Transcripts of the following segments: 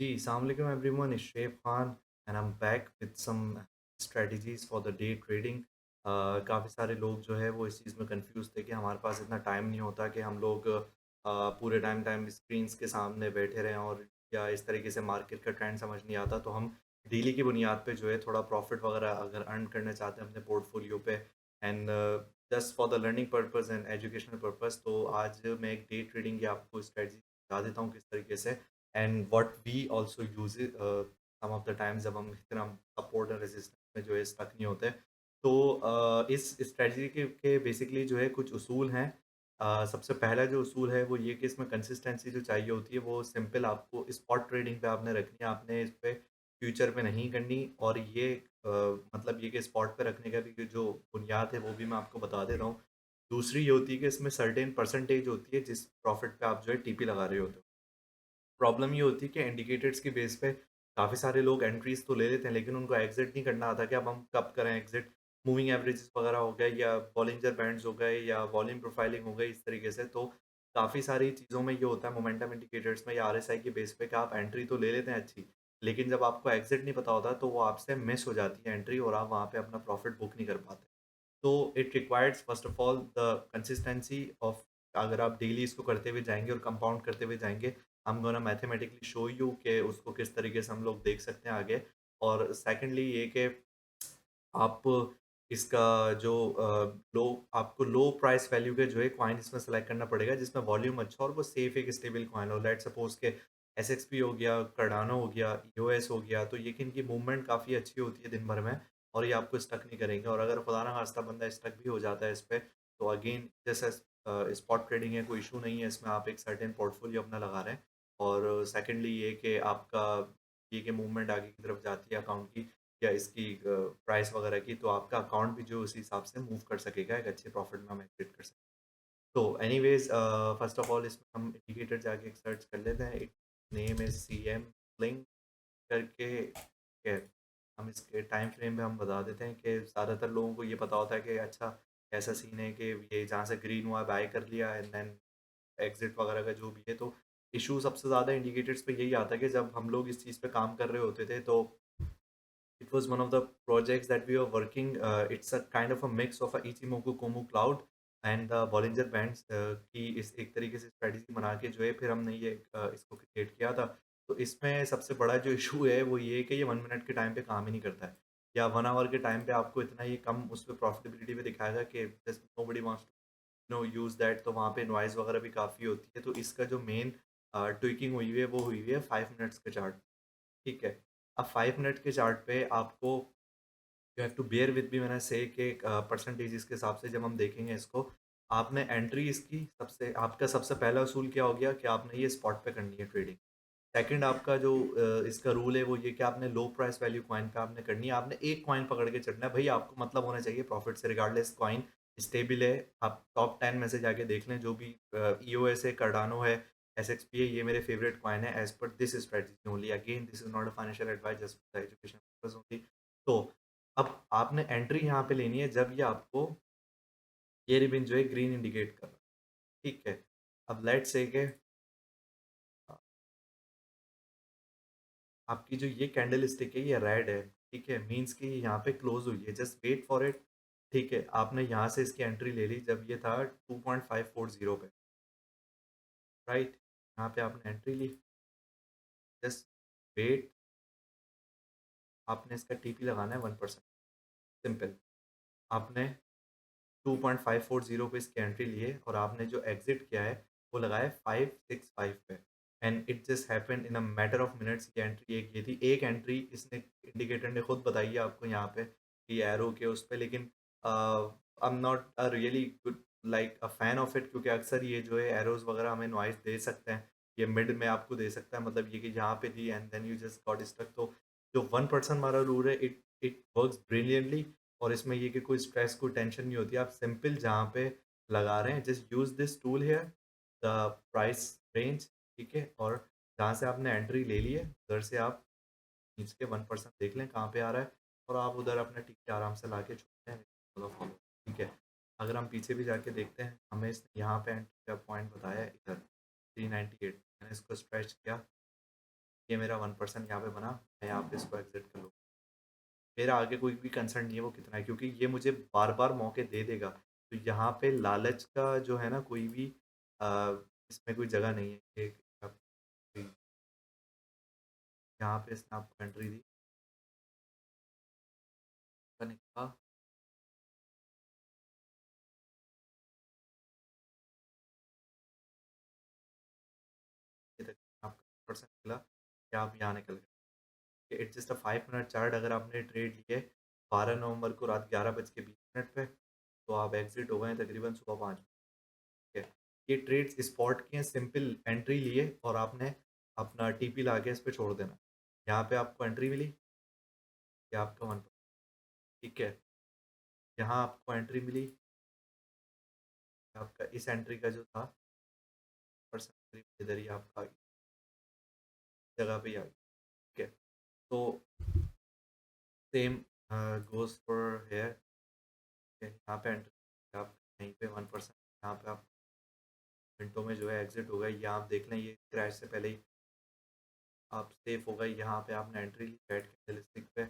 जी, अस्सलाम वालेकुम everyone, it's chef Khan and I am back with some strategies for the day trading. काफ़ी सारे लोग जो है वो इस चीज़ में कंफ्यूज थे कि हमारे पास इतना टाइम नहीं होता कि हम लोग पूरे टाइम स्क्रीन्स के सामने बैठे रहें और या इस तरीके से मार्केट का ट्रेंड समझ नहीं आता, तो हम डेली की बुनियाद पे जो है थोड़ा प्रॉफिट वगैरह अगर अर्न करना चाहते हैं अपने पोर्टफोलियो पे and just for the learning purpose and educational purpose, तो आज मैं एक डे ट्रेडिंग की आपको स्ट्रेटजी बता देता हूँ किस तरीके से and what we also use it some of the times जब हम इतना सपोर्ट एंड रेजिस्टेंस में जो है स्टक नहीं होते। तो इस स्ट्रेटजी के बेसिकली जो है कुछ उसूल हैं। सबसे पहला जो उसूल है वो ये कि इसमें कंसिस्टेंसी जो चाहिए होती है वो सिंपल आपको स्पॉट ट्रेडिंग पे आपने रखनी है, आपने इस पे फ्यूचर पे नहीं करनी। और ये मतलब ये कि स्पॉट पे रखने का भी जो बुनियाद है वो भी मैं आपको बता दे रहा हूँ। दूसरी ये होती है कि इसमें सर्टेन परसेंटेज होती है जिस प्रॉफिट पे आप जो है टीपी लगा रहे होते हो। प्रॉब्लम ये होती है कि इंडिकेटर्स के बेस पे काफ़ी सारे लोग एंट्रीज तो ले लेते हैं, लेकिन उनको एग्जिट नहीं करना आता कि अब हम कब करें एग्जिट। मूविंग एवरेजेस वगैरह हो गए या बॉलिंजर बैंड्स हो गए या वॉल्यूम प्रोफाइलिंग हो गई इस तरीके से। तो काफ़ी सारी चीज़ों में ये होता है मोमेंटम इंडिकेटर्स में या आरएसआई के बेस पे कि आप एंट्री तो ले लेते हैं अच्छी, लेकिन जब आपको एग्जिट नहीं पता होता तो वो आपसे मिस हो जाती है एंट्री और आप वहाँ पे अपना प्रॉफिट बुक नहीं कर पाते। तो it requires first of all the consistency of, अगर आप डेली इसको करते हुए जाएँगे और कंपाउंड करते हुए जाएँगे, I am gonna mathematically show you कि उसको किस तरीके से हम लोग देख सकते हैं आगे। और सेकंडली ये कि आप इसका जो लो आपको लो प्राइस वैल्यू के जो है कॉइन इसमें सेलेक्ट करना पड़ेगा जिसमें वॉल्यूम अच्छा और वो सेफ एक स्टेबल कॉइन हो। लेट्स सपोज के एसएक्सपी हो गया, कार्डानो हो गया, ईओएस हो गया, तो ये कि इनकी मूवमेंट काफ़ी अच्छी होती है दिन भर में और ये आपको स्टक नहीं करेंगे। और अगर खुदा ना खास्ता बंदा स्टक भी हो जाता है इस पे, तो अगेन जैसे स्पॉट ट्रेडिंग है, कोई इशू नहीं है इसमें, आप एक सर्टेन पोर्टफोलियो अपना लगा रहे हैं। और सेकंडली ये कि आपका ये कि मूवमेंट आगे की तरफ जाती है अकाउंट की या इसकी प्राइस वगैरह की, तो आपका अकाउंट भी जो उसी हिसाब से मूव कर सकेगा, एक अच्छे प्रॉफिट में हम एग्ज़िट कर सकें। तो एनीवेज़ फर्स्ट ऑफ ऑल इसमें हम इंडिकेटर जाके एक सर्च कर लेते हैं। It name is CM link करके है। हम इसके टाइम फ्रेम पे हम बता देते हैं कि ज़्यादातर लोगों को ये पता होता है कि अच्छा ऐसा सीन है कि ये जहाँ से ग्रीन हुआ बाय कर लिया एंड देन एग्ज़िट वगैरह का जो भी है। तो इश्यू सबसे ज़्यादा इंडिकेटर्स पे यही आता है कि जब हम लोग इस चीज़ पे काम कर रहे होते थे, तो it was one of the projects that we were working. It's a kind of a mix of a Ichimoku Komu cloud and the Bollinger Bands की इस एक तरीके से स्ट्रेटजी बना के जो है फिर हमने ये इसको क्रिएट किया था। तो इसमें सबसे बड़ा जो इशू है वो ये है कि ये 1 मिनट के टाइम पे काम ही नहीं करता है या 1 आवर के टाइम पे आपको इतना ही कम उस पे प्रॉफिटेबिलिटी पे दिखाएगा कि just nobody wants to use that. तो वहाँ पे नॉइज़ वगैरह भी काफ़ी होती है। तो इसका जो मेन ट्विकिंग हुई है वो हुई है 5 मिनट्स के चार्ट, ठीक है। अब 5 मिनट के चार्ट पे आपको you have to bear with me when I say कि परसेंटेजेस के हिसाब से जब हम देखेंगे इसको, आपने एंट्री इसकी सबसे आपका सबसे पहला असूल क्या हो गया कि आपने ये स्पॉट पे करनी है ट्रेडिंग। सेकंड आपका जो इसका रूल है वो ये कि आपने लो प्राइस वैल्यू कॉइन पे आपने करनी है। आपने एक कॉइन पकड़ के चढ़ना है। भई आपको मतलब होना चाहिए प्रॉफिट से, रिगार्डलेस कॉइन स्टेबल है। आप टॉप 10 में से जाके देख लें जो भी ईओएस है, कार्डानो है, एसएक्सपी है, ये मेरे फेवरेट कॉइन है as per this strategy only. Again this is not a financial advice, just for the education purpose only. तो अब आपने एंट्री यहाँ पे लेनी है जब ये आपको ये रिबन जो है ग्रीन इंडिकेट कर रहा है, ठीक है? अब लेट्स से कि अ, आपकी जो ये कैंडल स्टिक है ये रेड है, ठीक है? मीन्स कि यहाँ पे क्लोज़ हुई है, जस्ट वेट फॉर इट, ठीक है? आपने यहाँ से इसकी एंट्री ले ली जब ये था 2540 पे, राइट? यहाँ पे आपने एंट्री ली, जस्ट वेट, आपने इसका टीपी लगाना है 1%, सिंपल। आपने 2.540 पे इसकी एंट्री ली है और आपने जो एग्ज़िट किया है, वो लगाया 565 पे and it just happened in a matter of minutes. ये एंट्री एक ये थी। एक एंट्री इसने इंडिकेटर ने खुद बताई है आपको यहाँ पे कि एरो के उस पे, लेकिन I am not a really good like a fan of it, क्योंकि अक्सर ये जो है एरोज़ वगैरह हमें नॉइज़ दे सकते हैं। ये मिड में आपको दे सकता है, मतलब ये कि यहाँ पे the end then you just got stuck. तो जो 1% हमारा रूल है, इट इट वर्क्स ब्रिलियंटली। और इसमें ये कि कोई स्ट्रेस, कोई टेंशन नहीं होती। आप सिंपल जहाँ पे लगा रहे हैं, just use this tool here, the price range, ठीक है? और जहाँ से आपने एंट्री ले ली है, उधर से आप खींच के 1% देख लें कहाँ पे आ रहा है और आप उधर अपना टिक आराम से लाके छोड़ते हैं, फॉलो फॉलो, ठीक है? अगर हम पीछे भी जाके देखते हैं, हमें इसने यहाँ पे एंट्री का पॉइंट बताया है इधर 398, मैंने इसको स्ट्रेच किया, ये मेरा 1% यहाँ पे बना, मैं यहाँ पे इसको एग्ज़िट कर लूँ। मेरा आगे कोई भी कंसर्न नहीं है वो कितना है, क्योंकि ये मुझे बार-बार मौके दे देगा। तो यहाँ पे लालच का जो है ना, कोई भी इसमें कोई जगह नहीं है कि आप यहाँ पे इसने आपको एंट्री दी, मैंने कहा ये तक आपका परसेंट मिला कि आप यहाँ निकल गए। It's just a 5 minute chart. अगर आपने ट्रेड लिए 12 नवंबर को रात 11:20 पे, तो आप एग्ज़िट हो गए तकरीबन सुबह 5 बजे। ये ट्रेड्स स्पॉट के हैं, सिंपल एंट्री लिए और आपने अपना टीपी लाके इस पे छोड़ देना। यहाँ पे आपको एंट्री मिली, ये आपका 1, ठीक है। यहाँ आपको एंट्री मिली, आपका इस एंट्री का जो था परसेंट इधर ही आपका जगह पे ही आ गया, ठीक है। तो सेम गोज़ फॉर हेयर, यहाँ पे एंट्री आप यहीं पे 1%, यहाँ पे आप मिनटों में जो है एग्ज़िट हो गए। ये आप देख लें, ये क्रैश से पहले ही आप सेफ हो गए। यहाँ पे आपने एंट्री ली, बैठ के कैंडलस्टिक पे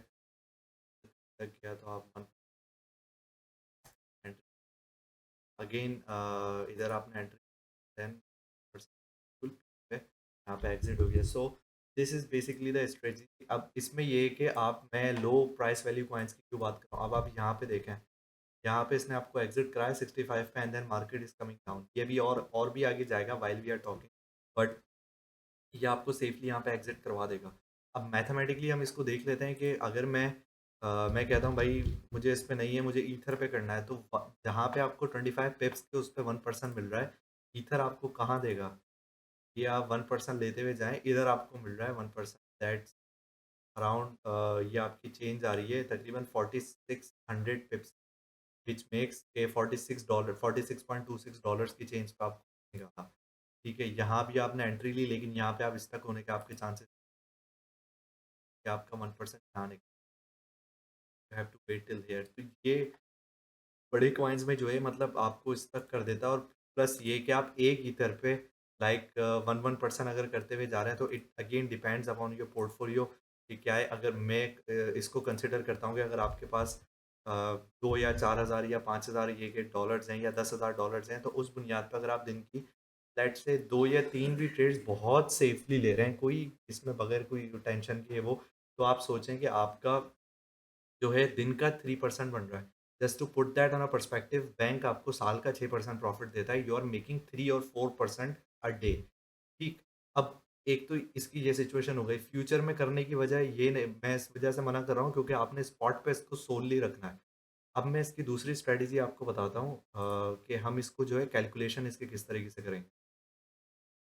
लग गया तो आप 1 एंट्री अगेन, इधर आपने एंट्री 10% पे यहाँ पे एग्जिट हो गया। So this is basically the strategy. अब इसमें ये है कि आप, मैं लो प्राइस वैल्यू कॉइन्स की क्यों बात कर रहा हूँ, अब आप यहाँ पे देखें, यहाँ पे इसने आपको एग्जिट कराया 65 पे, and then market is coming down. ये भी और भी आगे जाएगा while we are talking, but ये आपको सेफली यहाँ पे एग्जिट करवा देगा। अब मैथमेटिकली हम इसको देख लेते हैं कि अगर मैं कहता हूँ भाई मुझे इस पे नहीं है, मुझे ईथर पे करना है, तो जहाँ पे आपको 25 पिप्स के उस पे 1% मिल रहा है, ईथर आपको कहाँ देगा? ये आप 1% लेते हुए जाएँ, इधर आपको मिल रहा है 1%, दैट्स अराउंड ये आपकी चेंज आ रही है तकरीबन 4600 पिप्स, व्हिच मेक्स ए $46 $46.26 की चेंज पे आपको मिलेगा। हाँ, ठीक है, यहाँ भी आपने एंट्री ली, लेकिन यहाँ पे आप स्टक होने के आपके चांसेस कि आपका 1% यहाँ निकले, you have to wait till there. तो ये बड़े कॉइन्स में जो है मतलब आपको स्टक कर देता है, और प्लस ये कि आप एक ईथर पे लाइक 1% अगर करते हुए जा रहे हैं, तो it again depends upon your portfolio कि क्या है। अगर मैं इसको कंसिडर करता हूँ कि अगर आपके पास 2 या 4,000 या 5,000 ये के डॉलर्स हैं या 10,000 डॉलर्स हैं, तो उस बुनियाद पर अगर आप दिन की लेट्स से 2 या 3 भी ट्रेड्स बहुत सेफली ले रहे हैं, कोई इसमें बगैर कोई टेंशन के वो, तो आप सोचें कि आपका जो है दिन का 3% बन रहा है। Just to put that on a perspective, bank आपको साल का 6% प्रॉफिट देता है, यू आर मेकिंग 3 और 4% अ डे, ठीक। अब एक तो इसकी ये सिचुएशन हो गई, फ्यूचर में करने की वजह ये नहीं, मैं इस वजह से मना कर रहा हूँ क्योंकि आपने स्पॉट पे इसको सोलली रखना है। अब मैं इसकी दूसरी स्ट्रेटजी आपको बताता हूँ कि हम इसको जो है कैलकुलेशन इसके किस तरीके से करेंगे।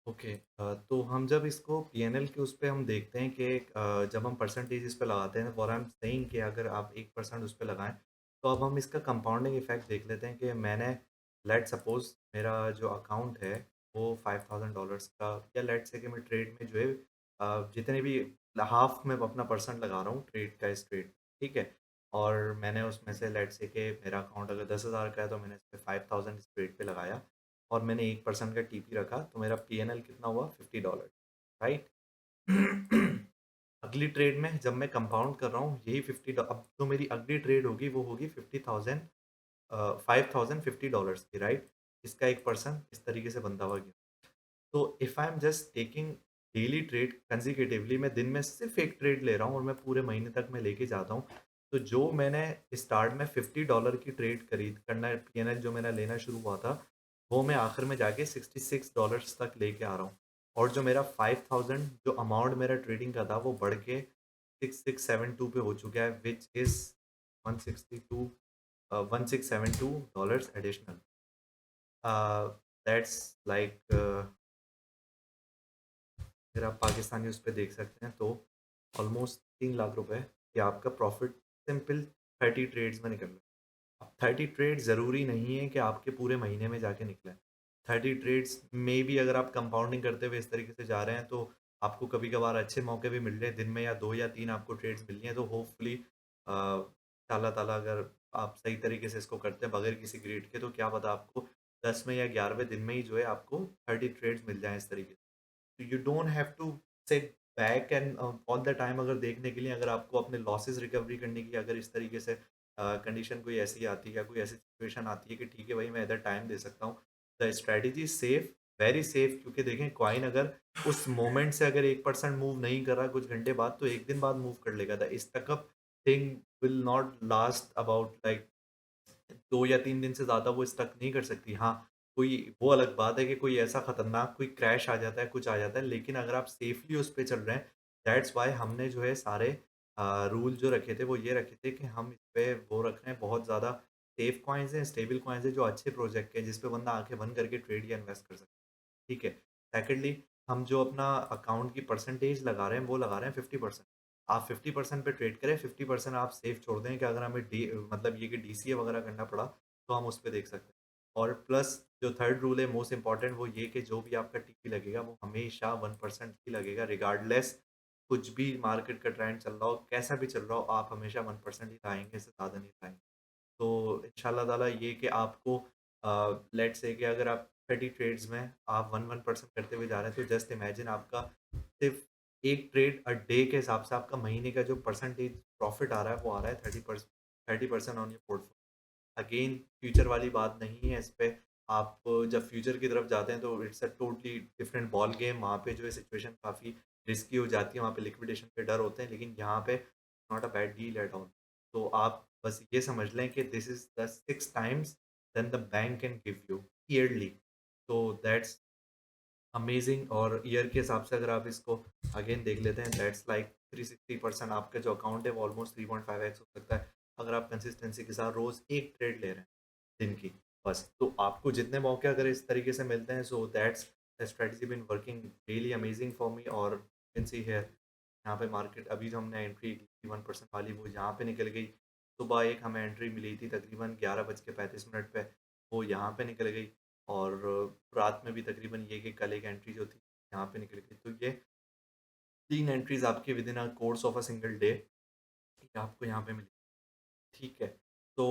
ओके, तो हम जब इसको पीएनएल के उस पे हम देखते हैं कि जब हम परसेंटेज इस पे लगाते हैं, और आई एम सेइंग कि अगर आप 1% उस पे लगाएँ, तो अब हम इसका कंपाउंडिंग इफ़ेक्ट देख लेते हैं कि मैंने, लेट्स सपोज़ मेरा जो अकाउंट है वो $5000 का, या लेट्स से कि मैं ट्रेड में जो है जितने भी हाफ़ में अपना परसेंट लगा रहा हूँ ट्रेड का, इस ट्रेड, ठीक है? और मैंने उसमें से लेट्स से कि मेरा अकाउंट अगर 10,000 का है, तो मैंने इसमें 5000 इस ट्रेड पे लगाया और मैंने 1% का टीपी रखा, तो मेरा पीएनएल कितना हुआ $50, राइट? अगली ट्रेड में जब मैं कंपाउंड कर रहा हूँ यही 50 डॉ अब जो मेरी अगली ट्रेड होगी वो होगी 50,000 $5050 की, राइट? इसका 1% इस तरीके से बनता हुआ गया। तो if I am just taking daily trade consecutively, मैं दिन में सिर्फ एक ट्रेड ले रहा हूँ और मैं पूरे महीने तक मैं लेके जाता हूँ, तो जो मैंने स्टार्ट में $50 की ट्रेड खरीद करना पीएनएल जो मेरा लेना शुरू हुआ था, वो मैं आखिर में जाके $66 तक लेके आ रहा हूँ, और जो मेरा 5000 जो अमाउंट मेरा ट्रेडिंग का था वो बढ़ के 6672 पे हो चुका है, which is 162 $1672 additional. That's like, अगर आप पाकिस्तानी उस पे देख सकते हैं, तो ऑलमोस्ट 3 लाख रुपए ये आपका प्रॉफिट सिंपल 30 ट्रेड्स में निकल रहा है। अब 30 ट्रेड ज़रूरी नहीं है कि आपके पूरे महीने में जाके निकले। 30 ट्रेड्स में भी अगर आप कंपाउंडिंग करते हुए इस तरीके से जा रहे हैं, तो आपको कभी कभार अच्छे मौके भी मिल रहे हैं दिन में, या 2 या 3 आपको ट्रेड्स मिल रही हैं, तो होपफुली ताला ताला अगर आप सही तरीके से इसको करते हैं बगैर किसी ग्रेड के, तो क्या पता आपको 10वें या 11वें दिन में ही जो है आपको 30 ट्रेड्स मिल जाएँ इस तरीके से। You don't have to sit back and all the time अगर देखने के लिए, अगर आपको अपने लॉसेस रिकवरी करने की अगर इस तरीके से कंडीशन कोई ऐसी आती है या कोई ऐसी सिचुएशन आती है कि ठीक है भाई मैं इधर टाइम दे सकता हूँ, the strategy safe, very safe, क्योंकि देखें कॉइन अगर उस मोमेंट से अगर 1% मूव नहीं कर रहा कुछ घंटे बाद, तो एक दिन बाद मूव कर लेगा। The stock thing will not last about like 2 या 3 दिन से ज़्यादा वो स्टक नहीं कर सकती। हाँ, कोई वो अलग बात है कि कोई ऐसा खतरनाक कोई क्रैश आ जाता है, कुछ आ जाता है, लेकिन अगर आप सेफली उस पे चल रहे हैं, दैट्स व्हाई हमने जो है सारे रूल जो रखे थे वो ये रखे थे कि हम इस पे वो रख रहे हैं, बहुत ज़्यादा सेफ कॉइन्स हैं, स्टेबल कॉइन्स हैं जो अच्छे प्रोजेक्ट के हैं, जिस पे बंदा आँखें बंद करके ट्रेड या इन्वेस्ट कर सकता है। ठीक है। सेकंडली, हम जो अपना अकाउंट की परसेंटेज लगा रहे हैं, वो लगा रहे हैं 50%। आप 50% पे ट्रेड करें, 50% आप सेफ छोड़ दें कि अगर हमें मतलब ये कि डीसीए वगैरह करना पड़ा, तो हम उस पे देख सकते हैं। और प्लस जो थर्ड रूल है मोस्ट इम्पोर्टेंट, वो ये कि जो भी आपका टीपी लगेगा, वो हमेशा 1% ही लगेगा रिगार्डलेस कुछ भी मार्केट का ट्रेंड चल रहा हो, कैसा भी चल रहा हो, आप हमेशा 1% ही लाएँगे, इससे ज़्यादा नहीं लाएँगे। तो इंशाल्लाह ताला ये कि आपको लेट्स से कि अगर आप 30 ट्रेड्स में आप 1% करते हुए जा रहे हैं, तो जस्ट इमेजिन आपका सिर्फ एक ट्रेड डे के हिसाब से आपका महीने का जो परसेंटेज प्रॉफिट आ रहा है वो आ रहा है 30% on your portfolio. Again future वाली बात नहीं है इस पे। आप जब फ्यूचर की तरफ जाते हैं तो it's a totally different ball game. वहाँ पे जो है सिचुएशन काफ़ी रिस्की हो जाती है, वहाँ पे लिक्विडेशन के डर होते हैं, लेकिन यहाँ पे not a bad deal at all. तो आप बस ये समझ लें कि this is the 6 times then the bank can give you yearly. तो दैट्स अमेज़िंग। और ईयर के हिसाब से अगर आप इसको अगेन देख लेते हैं, दैट्स लाइक 360% आपका जो अकाउंट है वो ऑलमोस्ट 3.5x हो सकता है, अगर आप कंसिस्टेंसी के साथ रोज़ एक ट्रेड ले रहे हैं दिन की, बस। तो आपको जितने मौके अगर इस तरीके से मिलते हैं, so that's the strategy been working really amazing for me. और यू कैन सी हियर, यहाँ पे मार्केट अभी जो हमने एंट्री की थी 1% वाली, वो यहाँ पे निकल गई। सुबह एक हमें एंट्री मिली थी तकरीबन 11:35 पे, वो यहाँ पे निकल गई। और रात में भी तकरीबन ये कि कल एक एंट्री जो थी यहाँ पे निकल गई। तो ये 3 एंट्रीज़ आपके within a course of a single day आपको यहाँ पे मिली। ठीक है। तो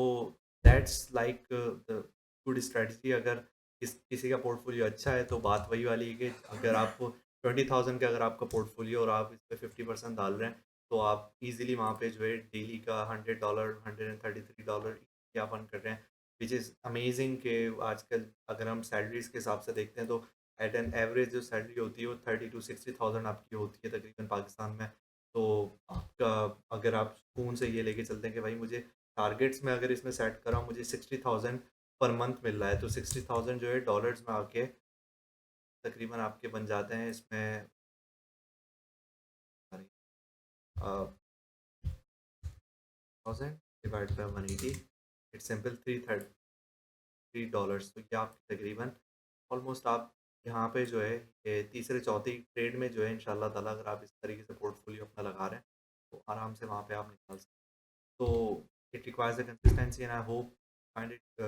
that's like the good strategy. अगर किसी का पोर्टफोलियो अच्छा है, तो बात वही वाली है कि अगर आप 20,000 का अगर आपका पोर्टफोलियो और आप इस पे 50% डाल रहे हैं, तो आप ईज़िली वहाँ पे जो है डेली का $100, $133 या अर्न कर रहे हैं, व्हिच इज़ अमेज़िंग। कि आजकल अगर हम सैलरीज़ के हिसाब से देखते हैं, तो एट एन एवरेज जो सैलरी होती है वो 30 टू 60,000 आपकी होती है तकरीबन पाकिस्तान में। तो आपका, अगर आप सुकून से ये लेके चलते हैं कि भाई मुझे टारगेट्स में अगर इसमें सेट करा हूँ, मुझे 60,000 पर मंथ मिल रहा है, तो 60,000 जो है डॉलर्स में आके तकरीबन आपके बन जाते हैं इसमें, sorry, 1000 divide by 180, it's simple 333 dollars. तो ये आपके तकरीबन ऑलमोस्ट आप यहाँ पे जो है ये तीसरे चौथी ट्रेड में जो है इंशाल्लाह ताला, अगर आप इस तरीके से पोर्टफोलियो अपना लगा रहे हैं, तो आराम से वहाँ पे आप निकाल सकते हैं। तो it requires a consistency and I hope find it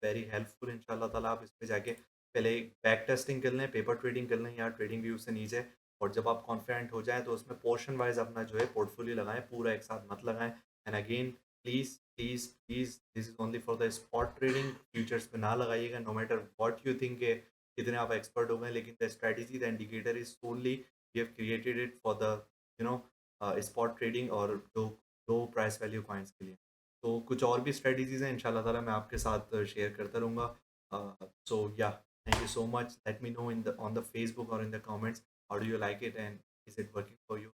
very helpful. इंशाल्लाह ताला आप इस पे जाके पहले एक बैक टेस्टिंग कर लें, पेपर ट्रेडिंग कर लें या ट्रेडिंग व्यू से नीचे। और जब आप कॉन्फिडेंट हो जाएँ, तो उसमें पोर्शन वाइज़ अपना जो है पोर्टफोलियो लगाएँ, पूरा एक साथ मत लगाएँ। And again please, please, please, this is only for the spot trading, futures पे ना लगाइएगा। No matter what you think के कितने आप एक्सपर्ट हो गए, लेकिन the strategy, the indicator is so only we have created it for the you know spot trading और लो प्राइस वैल्यू कॉइन्स के लिए। तो कुछ और भी स्ट्रेटजीज़ हैं, इंशाल्लाह ताला मैं आपके साथ शेयर करता रहूँगा। So yeah, thank you so much. Let me know in the on the Facebook और in the comments, how do you like it and is it working for you?